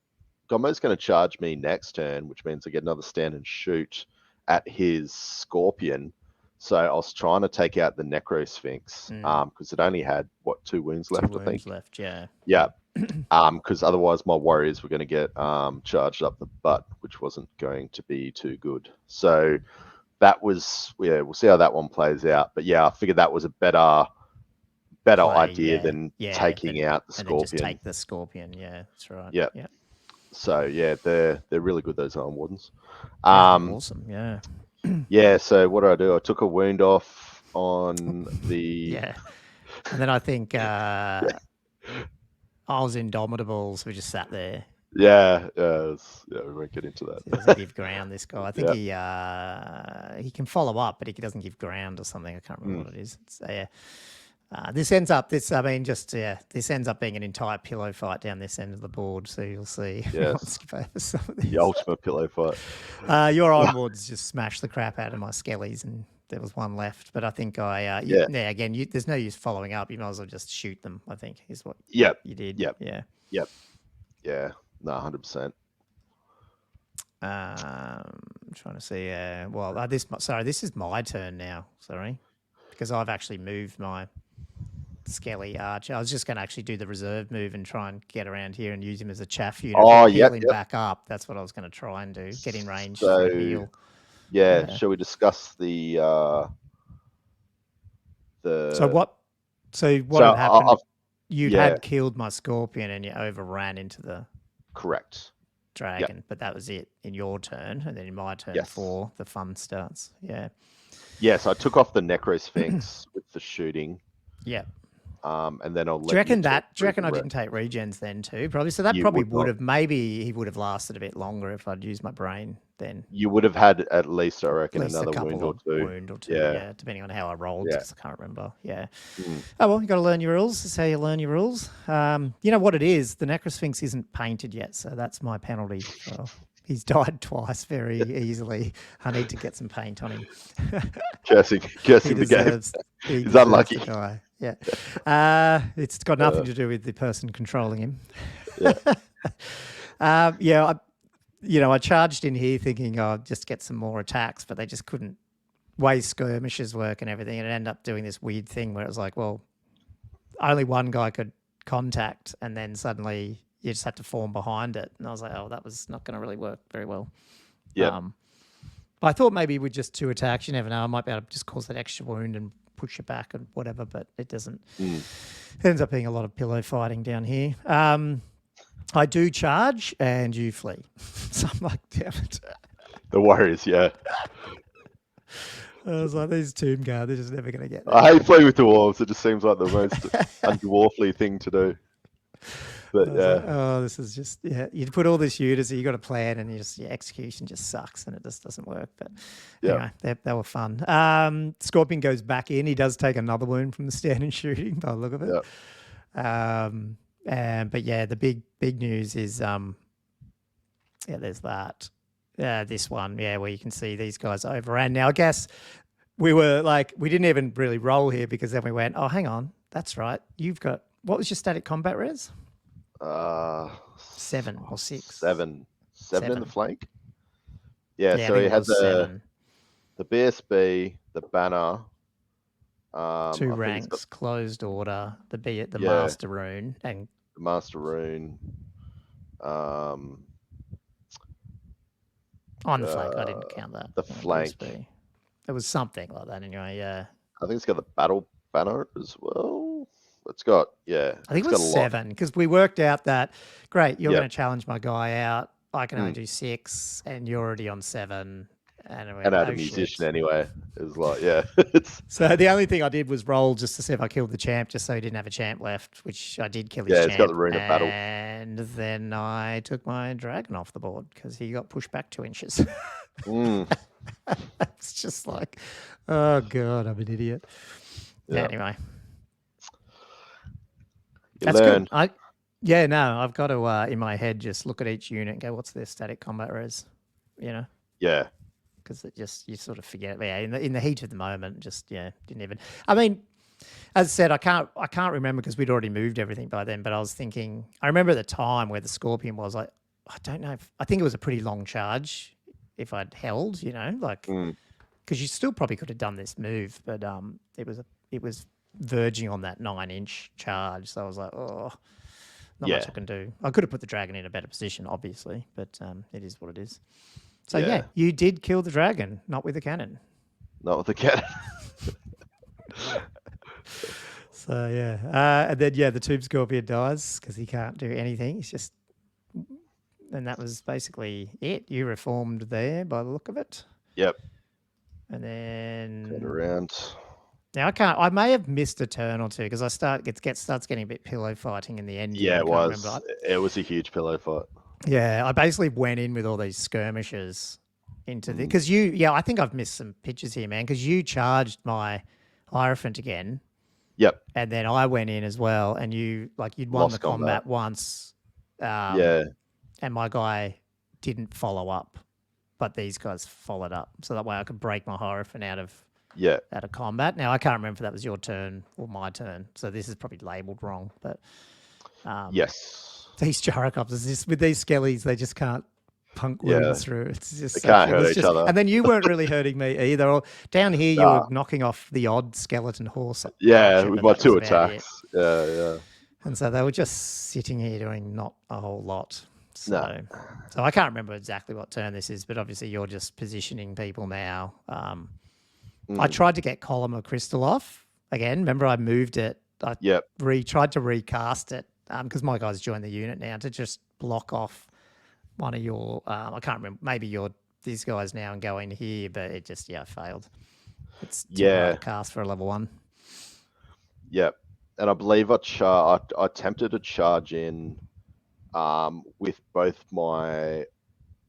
Speaker 2: Gombo's going to charge me next turn, which means I get another stand and shoot at his Scorpion. So I was trying to take out the Necro Sphinx because it only had, what, 2 wounds left, I think?
Speaker 1: left, yeah.
Speaker 2: Yeah. Because otherwise my Warriors were going to get charged up the butt, which wasn't going to be too good. So that was, yeah, we'll see how that one plays out. But yeah, I figured that was a better idea than taking out the Scorpion.
Speaker 1: And then just take the Scorpion, yeah, that's right.
Speaker 2: Yeah.
Speaker 1: Yep.
Speaker 2: So yeah, they're really good, those Iron Wardens.
Speaker 1: Awesome, yeah.
Speaker 2: Yeah, so what did I do? I took a wound off on the
Speaker 1: yeah. And then I think I was Indomitables, so we just sat there.
Speaker 2: Yeah, we won't get into that.
Speaker 1: He doesn't give ground, this guy. I think he can follow up, but he doesn't give ground or something. I can't remember what it is. It's, this ends up this ends up being an entire pillow fight down this end of the board. So you'll see.
Speaker 2: Yes.
Speaker 1: Skip over some of these.
Speaker 2: The ultimate pillow fight.
Speaker 1: Your Iron Wards just smashed the crap out of my skellies, and there was one left. But I think again, there's no use following up. You might as well just shoot them, I think, is what you did.
Speaker 2: Yep.
Speaker 1: Yeah.
Speaker 2: Yeah. No, 100%.
Speaker 1: I'm trying to see. This is my turn now. Sorry, because I've actually moved my Skelly Archer. I was just going to actually do the reserve move and try and get around here and use him as a chaff unit. Heal him back up. That's what I was going to try and do. Get in range for a heal.
Speaker 2: Yeah. Shall we discuss the?
Speaker 1: So what had happened? You'd had killed my Scorpion and you overran into the
Speaker 2: correct
Speaker 1: dragon, but that was it in your turn, and then in my turn 4, the fun starts. Yeah.
Speaker 2: Yes, I took off the Necro Sphinx with the shooting.
Speaker 1: Yeah.
Speaker 2: And then I'll let
Speaker 1: do you reckon I didn't take regens then too? Probably. So that probably would have, maybe he would have lasted a bit longer if I'd used my brain then.
Speaker 2: You would have had at least, I reckon, another wound or two.
Speaker 1: Yeah, depending on how I rolled, because I can't remember. Yeah. Oh, well, you got to learn your rules. That's how you learn your rules. You know what it is? The Necrosphinx isn't painted yet, so that's my penalty. He's died twice very easily. I need to get some paint on him.
Speaker 2: Cursing the game. He's unlucky.
Speaker 1: Yeah. It's got nothing to do with the person controlling him. I charged in here thinking I'd just get some more attacks, but they just couldn't. Way skirmishes work and everything, and it ended up doing this weird thing where it was like, well, only one guy could contact, and then suddenly you just had to form behind it. And I was like, oh, that was not going to really work very well.
Speaker 2: Yeah.
Speaker 1: But I thought maybe with just 2 attacks, you never know, I might be able to just cause that extra wound and push it back and whatever, but it doesn't. It ends up being a lot of pillow fighting down here. I do charge and you flee. So I'm like, damn it.
Speaker 2: The Warriors, yeah.
Speaker 1: I was like, these Tomb Guard, they're just never going to get there.
Speaker 2: I hate playing with dwarves. It just seems like the most undwarfly thing to do. But
Speaker 1: like, oh, this is just, you put all this units, so you got a plan, and execution just sucks, and it just doesn't work. But anyway, they were fun. Scorpion goes back in. He does take another wound from the stand and shooting by the look of it. But yeah, the big news is, there's that. This one, where you can see these guys overran. Now, I guess we were like, we didn't even really roll here because then we went, oh, hang on, that's right. You've got, what was your static combat res? 7 or 6.
Speaker 2: 7 in the flank. So he had the BSB, the banner.
Speaker 1: 2 ranks, closed order, the master rune, and
Speaker 2: the master rune.
Speaker 1: On the flank, I didn't count that.
Speaker 2: The flank.
Speaker 1: It was something like that anyway, yeah.
Speaker 2: I think it's got the battle banner as well. It's got, I
Speaker 1: think it was 7, because we worked out that, great, you're going to challenge my guy out. I can only do 6, and you're already on 7. And
Speaker 2: I had a musician anyway. It was like,
Speaker 1: So the only thing I did was roll just to see if I killed the champ, just so he didn't have a champ left, which I did kill his champ.
Speaker 2: Yeah, it's got the rune of battle.
Speaker 1: And then I took my dragon off the board because he got pushed back 2 inches. It's just like, oh God, I'm an idiot. Yeah. Anyway. That's good. I've got to, in my head, just look at each unit and go, what's their static combat res? You know?
Speaker 2: Yeah.
Speaker 1: because it just you sort of forget. Yeah, in the heat of the moment, just didn't even. I mean, as I said, I can't remember because we'd already moved everything by then. But I was thinking, I remember at the time where the Scorpion was. I don't know. I think it was a pretty long charge. If I'd held, like because you still probably could have done this move, but it was verging on that 9-inch charge. So I was like, oh, not much I can do. I could have put the dragon in a better position, obviously, but it is what it is. So yeah, you did kill the dragon, not with the cannon.
Speaker 2: Not with the cannon.
Speaker 1: So yeah, and then the Tomb Scorpion dies because he can't do anything. He's just, and that was basically it. You reformed there by the look of it.
Speaker 2: Yep.
Speaker 1: And then
Speaker 2: turn around.
Speaker 1: Now I may have missed a turn or two because starts getting a bit pillow fighting in the end.
Speaker 2: Yeah, it was. It was a huge pillow fight.
Speaker 1: Yeah, I basically went in with all these skirmishers into the because I think I've missed some pictures here, man. Because you charged my Hierophant again.
Speaker 2: Yep.
Speaker 1: And then I went in as well, and you'd won the combat once.
Speaker 2: Yeah.
Speaker 1: And my guy didn't follow up, but these guys followed up, so that way I could break my Hierophant out of combat. Now I can't remember if that was your turn or my turn, so this is probably labelled wrong. But
Speaker 2: yes,
Speaker 1: these Gyrocopters, with these skellies, they just can't punk wounds through. It's just
Speaker 2: they can't hurt each other.
Speaker 1: And then you weren't really hurting me either. Or down here, you were knocking off the odd skeleton horse.
Speaker 2: Yeah, with my 2 attacks. Yeah.
Speaker 1: And so they were just sitting here doing not a whole lot. So I can't remember exactly what turn this is, but obviously you're just positioning people now. I tried to get Column of Crystal off again. Remember, I moved it. I tried to recast it because my guys joined the unit now to just block off one of your. I can't remember. Maybe these guys now and go in here, but it just failed. It's too hard to cast for a level 1.
Speaker 2: Yep, and I believe I attempted to charge in with both my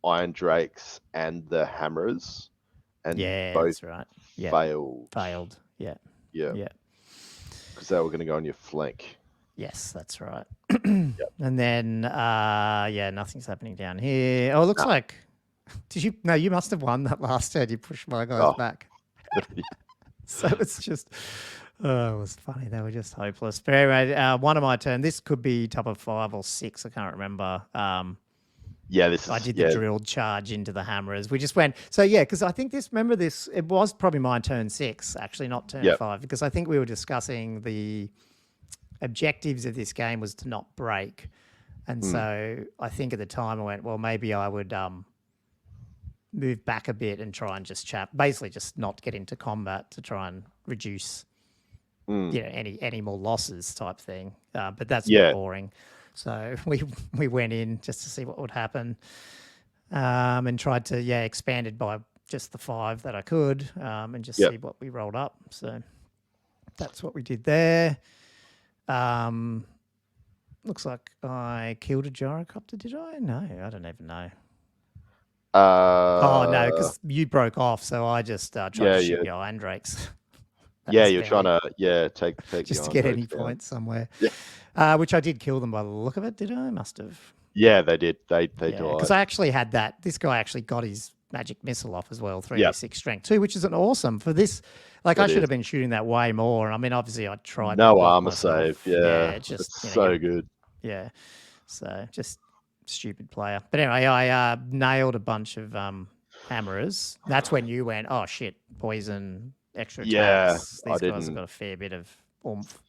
Speaker 2: Iron Drakes and the Hammers, and both
Speaker 1: that's right. Failed. Yeah.
Speaker 2: Because they were going to go on your flank.
Speaker 1: Yes, that's right. And then, nothing's happening down here. Oh, it looks like. Did you? No, you must have won that last turn. You pushed my guys back. So it's just. Oh, it was funny. They were just hopeless. But anyway, one of my turn. This could be top of 5 or 6. I can't remember. I did the drilled charge into the hammers. We just went. So because I think remember this. It was probably my turn 6, actually, not turn 5, because I think we were discussing the objectives of this game was to not break, and so I think at the time I went, well, maybe I would move back a bit and try and just basically just not get into combat to try and reduce any more losses type thing. But that's boring. So we went in just to see what would happen, and tried to expanded by just the 5 that I could, and just see what we rolled up. So that's what we did there. Looks like I killed a gyrocopter. Did I? No, I don't even know. No, because you broke off, so I just tried to shoot your Iron Drakes.
Speaker 2: You're trying to take
Speaker 1: just to get any points somewhere. Which I did kill them by the look of it. Did I? Must have.
Speaker 2: Yeah, they did. They died.
Speaker 1: Because I actually had that. This guy actually got his magic missile off as well, 3d6 strength 2, which is an awesome for this. Like I should have been shooting that way more. I mean, obviously I tried.
Speaker 2: No armor save. Yeah, just so good.
Speaker 1: Yeah, so just stupid player. But anyway, I nailed a bunch of hammerers. That's when you went, oh shit, poison, extra attacks. These guys have got a fair bit of oomph.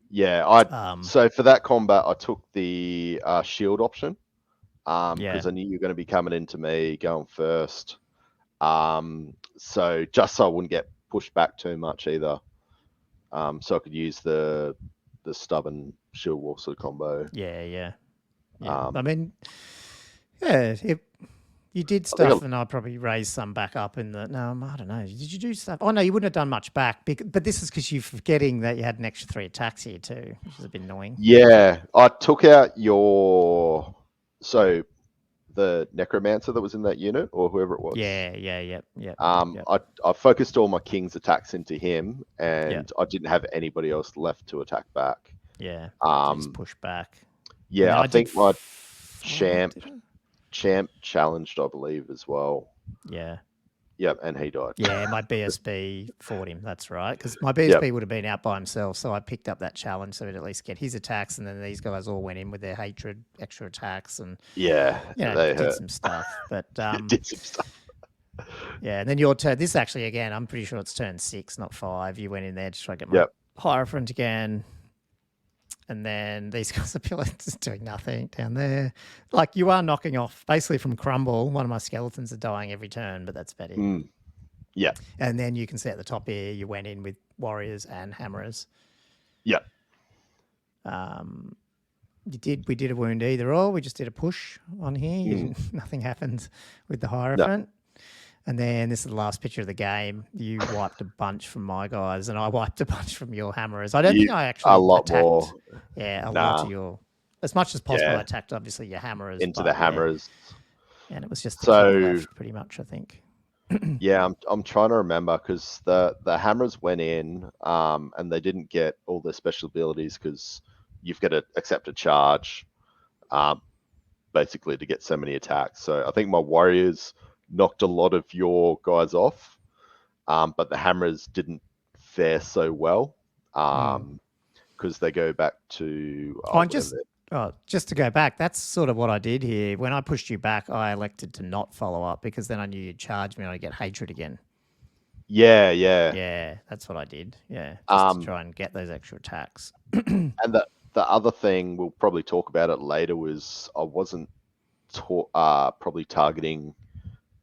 Speaker 2: Yeah, so for that combat, I took the shield option because I knew you were going to be coming into me going first. So just so I wouldn't get pushed back too much either. So I could use the stubborn shield wall sort of combo.
Speaker 1: Yeah. I mean, you did stuff, and I probably raised some back up in the. No, I don't know. Did you do stuff? Oh no, you wouldn't have done much back. But this is because you're forgetting that you had an extra 3 attacks here too, which is a bit annoying.
Speaker 2: Yeah, I took out the necromancer that was in that unit, or whoever it was.
Speaker 1: Yeah.
Speaker 2: I focused all my king's attacks into him, and I didn't have anybody else left to attack back.
Speaker 1: Yeah. Just push back.
Speaker 2: Yeah, I think my champ challenged, I believe, as well.
Speaker 1: Yeah.
Speaker 2: Yep, and he died.
Speaker 1: Yeah, my BSB fought him. That's right, because my BSB would have been out by himself, so I picked up that challenge so he'd at least get his attacks, and then these guys all went in with their hatred, extra attacks, and
Speaker 2: Yeah, they
Speaker 1: did some stuff. But
Speaker 2: did some stuff.
Speaker 1: yeah, and then your turn. This actually, again, I'm pretty sure it's turn 6, not 5. You went in there to try to get my Hierophant again. And then these guys are just doing nothing down there. Like, you are knocking off, basically from crumble, one of my skeletons are dying every turn, but that's about it.
Speaker 2: Yeah.
Speaker 1: And then you can see at the top here, you went in with warriors and hammerers.
Speaker 2: Yeah.
Speaker 1: We did a wound either or. We just did a push on here. Nothing happened with the Hierophant. No. And then this is the last picture of the game. You wiped a bunch from my guys, and I wiped a bunch from your hammerers. I don't think I actually
Speaker 2: a lot
Speaker 1: attacked,
Speaker 2: more.
Speaker 1: Yeah, a lot of your, as much as possible. I attacked obviously your hammerers
Speaker 2: into the hammerers,
Speaker 1: and it was just the king left, pretty much. I think.
Speaker 2: Yeah, I'm trying to remember because the hammers went in, and they didn't get all their special abilities because you've got to accept a charge, basically to get so many attacks. So I think my warriors knocked a lot of your guys off, but the hammers didn't fare so well because they go back to.
Speaker 1: Just to go back, that's sort of what I did here. When I pushed you back, I elected to not follow up because then I knew you'd charge me and I'd get hatred again. Yeah, that's what I did. Yeah, just to try and get those extra attacks.
Speaker 2: And the other thing, we'll probably talk about it later, was I wasn't probably targeting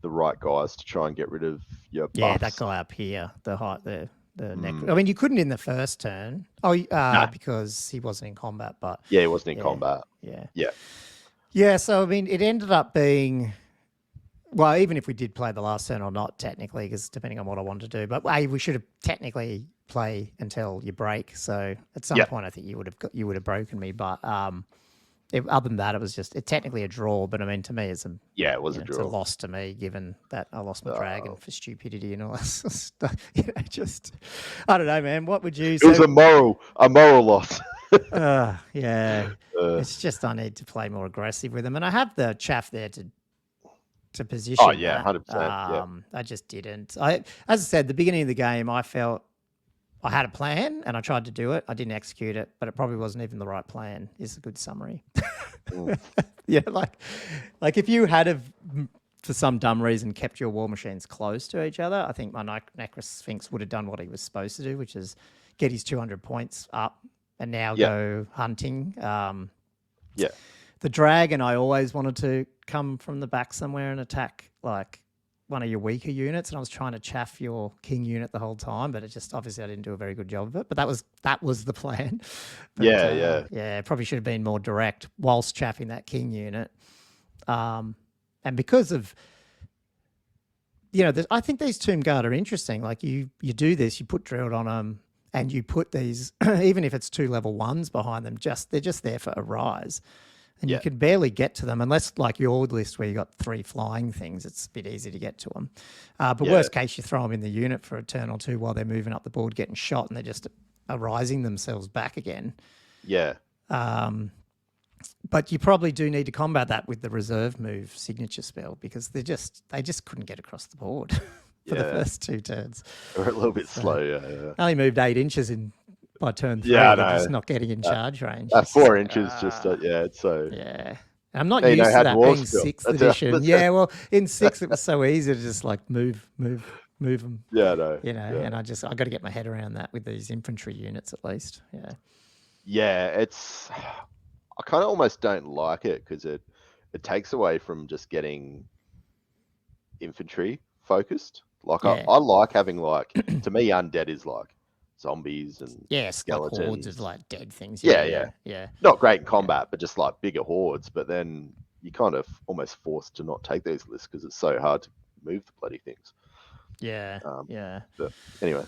Speaker 2: the right guys to try and get rid of your buffs.
Speaker 1: Yeah, that guy up here, the necro. I mean, you couldn't in the first turn. Because he wasn't in combat. But
Speaker 2: yeah, he wasn't in combat.
Speaker 1: Yeah. So I mean, it ended up being, well, even if we did play the last turn or not, technically, because depending on what I wanted to do. But we should have technically play until you break. So at some point, I think you would have broken me. But other than that, it was just technically a draw. But I mean, to me, it was a draw. It's a loss to me, given that I lost my dragon for stupidity and all that sort of stuff. Just I don't know, man. What would you?
Speaker 2: It was a moral loss.
Speaker 1: Yeah, it's just I need to play more aggressive with them, and I have the chaff there to position.
Speaker 2: Oh yeah, 100%.
Speaker 1: I just didn't. As I said, the beginning of the game, I felt I had a plan and I tried to do it. I didn't execute it, but it probably wasn't even the right plan, is a good summary. Yeah, like if you had for some dumb reason, kept your war machines close to each other, I think my Necrosphinx would have done what he was supposed to do, which is get his 200 points up and now go hunting. The dragon, I always wanted to come from the back somewhere and attack like one of your weaker units, and I was trying to chaff your king unit the whole time, but it just obviously I didn't do a very good job of it. But that was the plan. But, yeah. Probably should have been more direct whilst chaffing that king unit. And because of I think these Tomb Guard are interesting. Like you do this, you put drilled on them, and you put these even if it's 2 level 1s behind them, they're just there for a rise. And you can barely get to them unless, like your list where you got 3 flying things, it's a bit easy to get to them. But worst case, you throw them in the unit for a turn or 2 while they're moving up the board, getting shot, and they're just arising themselves back again.
Speaker 2: Yeah.
Speaker 1: But you probably do need to combat that with the reserve move signature spell because they just couldn't get across the board for the first 2 turns.
Speaker 2: Or a little bit slow, yeah.
Speaker 1: I only moved 8 inches by turn 3,
Speaker 2: they're
Speaker 1: just not getting in charge range.
Speaker 2: 4 inches, it's so.
Speaker 1: Yeah. I'm not used to that being 6th edition. Yeah, well, in 6 it was so easy to just like move them.
Speaker 2: Yeah, I know.
Speaker 1: And I got to get my head around that with these infantry units at least. Yeah.
Speaker 2: Yeah, I kind of almost don't like it because it takes away from just getting infantry focused. Like I like having to me, undead is like zombies and skeletons.
Speaker 1: Like hordes of like dead things.
Speaker 2: Yeah. Not great in combat, but just like bigger hordes. But then you kind of almost forced to not take these lists because it's so hard to move the bloody things.
Speaker 1: Yeah.
Speaker 2: But anyway.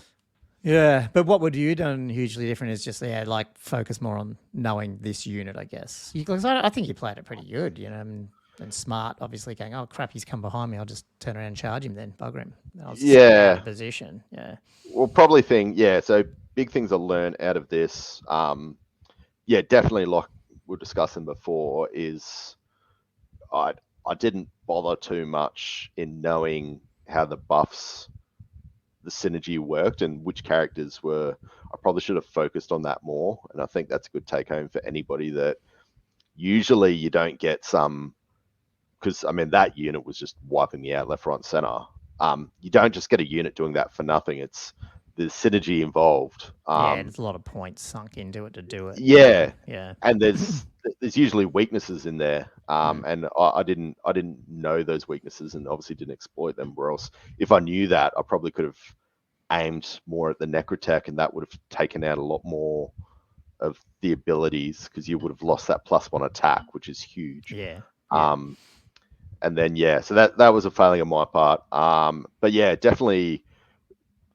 Speaker 1: Yeah, but what would you done hugely different is just focus more on knowing this unit, I guess. Because I think you played it pretty good, and smart, obviously going, oh crap, he's come behind me. I'll just turn around and charge him then, bugger him. I was out of position. Yeah.
Speaker 2: Well, probably so big things I learned out of this. Definitely like we were discussing before is I didn't bother too much in knowing how the buffs, the synergy worked, and which characters were. I probably should have focused on that more, and I think that's a good take home for anybody that usually you don't get some. Because I mean that unit was just wiping me out left, right, and center. You don't just get a unit doing that for nothing. It's there's synergy involved.
Speaker 1: Yeah, there's a lot of points sunk into it to do it.
Speaker 2: Yeah,
Speaker 1: Yeah.
Speaker 2: and there's usually weaknesses in there, and I didn't know those weaknesses, and obviously didn't exploit them. Or else, if I knew that, I probably could have aimed more at the Necrotech, and that would have taken out a lot more of the abilities because you would have lost that +1 attack, which is huge.
Speaker 1: Yeah.
Speaker 2: And then so that was a failing on my part. But yeah, definitely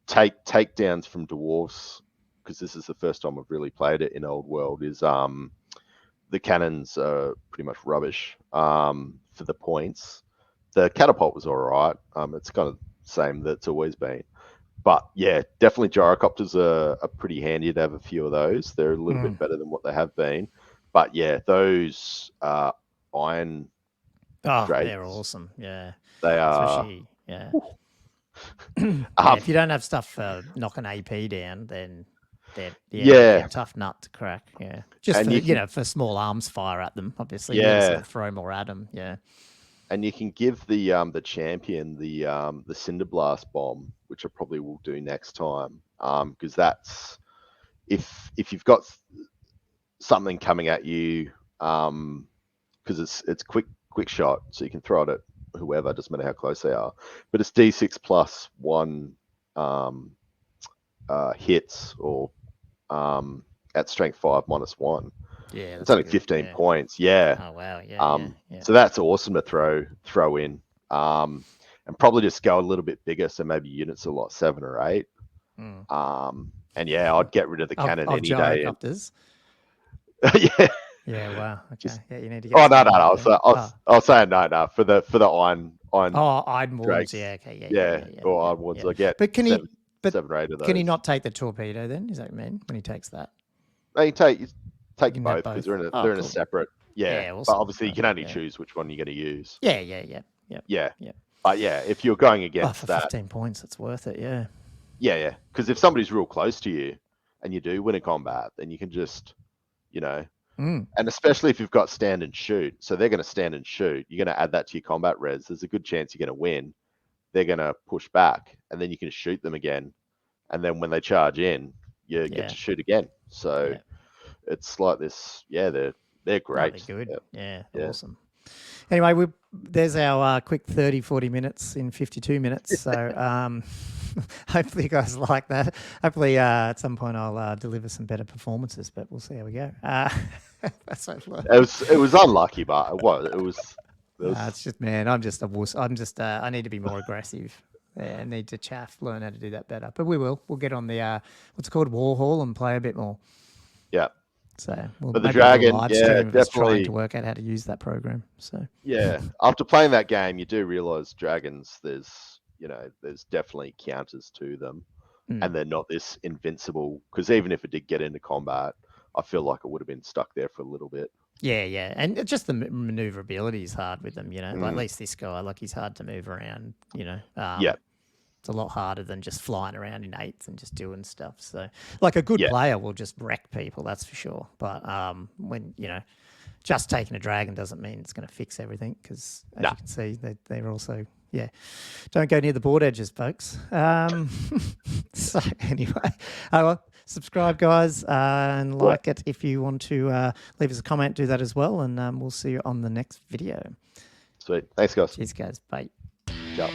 Speaker 2: takedowns from dwarves, because this is the first time I've really played it in Old World. Is the cannons are pretty much rubbish for the points. The catapult was all right. It's kind of the same that it's always been. But yeah, definitely gyrocopters are pretty handy to have a few of those. They're a little bit better than what they have been. But yeah, those iron drakes,
Speaker 1: they're awesome. Yeah.
Speaker 2: they are.
Speaker 1: Especially, yeah. If you don't have stuff knocking AP down, then they're a tough nut to crack. Yeah. Just
Speaker 2: And
Speaker 1: for,
Speaker 2: you can-
Speaker 1: for small arms fire at them, obviously. You gotta sort of throw more at them. Yeah.
Speaker 2: And you can give the champion the Cinder Blast bomb, which I probably will do next time, because that's if you've got something coming at you, because it's quick shot, so you can throw it at whoever, doesn't matter how close they are. But it's D6 plus 1 hits, or at strength 5 -1.
Speaker 1: Yeah.
Speaker 2: It's only 15 points. Yeah.
Speaker 1: Oh wow. Yeah.
Speaker 2: So that's awesome to throw in, and probably just go a little bit bigger. So maybe units are like 7 or 8. And yeah, I'd get rid of the cannon any day. Yeah.
Speaker 1: Yeah. Wow. Okay. Yeah. You need to get.
Speaker 2: Oh no. I was saying no for the iron.
Speaker 1: Oh, iron walls.
Speaker 2: drakes.
Speaker 1: Yeah. Okay.
Speaker 2: Yeah. Or iron ones. I get.
Speaker 1: But can he? But
Speaker 2: 7 or 8 of those.
Speaker 1: can he not take the torpedo then? Is that what you mean when he takes that?
Speaker 2: No, you take
Speaker 1: can
Speaker 2: both
Speaker 1: have
Speaker 2: because
Speaker 1: both.
Speaker 2: they're in
Speaker 1: Cool.
Speaker 2: a separate. Yeah.
Speaker 1: Yeah,
Speaker 2: But
Speaker 1: awesome.
Speaker 2: obviously you can only
Speaker 1: Yeah.
Speaker 2: choose which one you're going to use.
Speaker 1: Yeah.
Speaker 2: Yeah. But yeah, if you're going
Speaker 1: Oh,
Speaker 2: against
Speaker 1: for
Speaker 2: that,
Speaker 1: 15 points, it's worth it. Yeah.
Speaker 2: yeah. Because if somebody's real close to you and you do win a combat, then you can just, and especially if you've got stand and shoot, so they're going to stand and shoot. You're going to add that to your combat res. There's a good chance you're going to win. They're going to push back, and then you can shoot them again. And then when they charge in, you get to shoot again. So it's like this. Yeah, they're great.
Speaker 1: They're good. Yeah.
Speaker 2: Yeah.
Speaker 1: Awesome. Anyway, there's our quick 30, 40 minutes in 52 minutes. So hopefully you guys like that. Hopefully at some point I'll deliver some better performances, but we'll see how we go. That's what
Speaker 2: It was unlucky, but it was.
Speaker 1: It's just, man, I'm just a wuss. I need to be more aggressive. Yeah, I need to learn how to do that better. But we will. We'll get on the, what's it called, War Hall, and play a bit more.
Speaker 2: Yeah.
Speaker 1: So we'll
Speaker 2: But the
Speaker 1: maybe do a
Speaker 2: dragon,
Speaker 1: live stream of us trying
Speaker 2: definitely.
Speaker 1: to work out how to use that program. So
Speaker 2: Yeah. After playing that game, you do realize dragons, there's definitely counters to them, and they're not this invincible. Because even if it did get into combat, I feel like it would have been stuck there for a little bit.
Speaker 1: yeah, and it's just the maneuverability is hard with them. Like, at least this guy, like, he's hard to move around.
Speaker 2: Yeah.
Speaker 1: It's a lot harder than just flying around in 8s and just doing stuff. So, like, a good player will just wreck people, that's for sure. But when just taking a dragon doesn't mean it's going to fix everything, because as you can see, they're also don't go near the board edges, folks. So anyway, well, subscribe, guys, and like it if you want to leave us a comment. Do that as well, and we'll see you on the next video.
Speaker 2: Sweet. Thanks, guys.
Speaker 1: Cheers, guys. Bye.
Speaker 2: Ciao.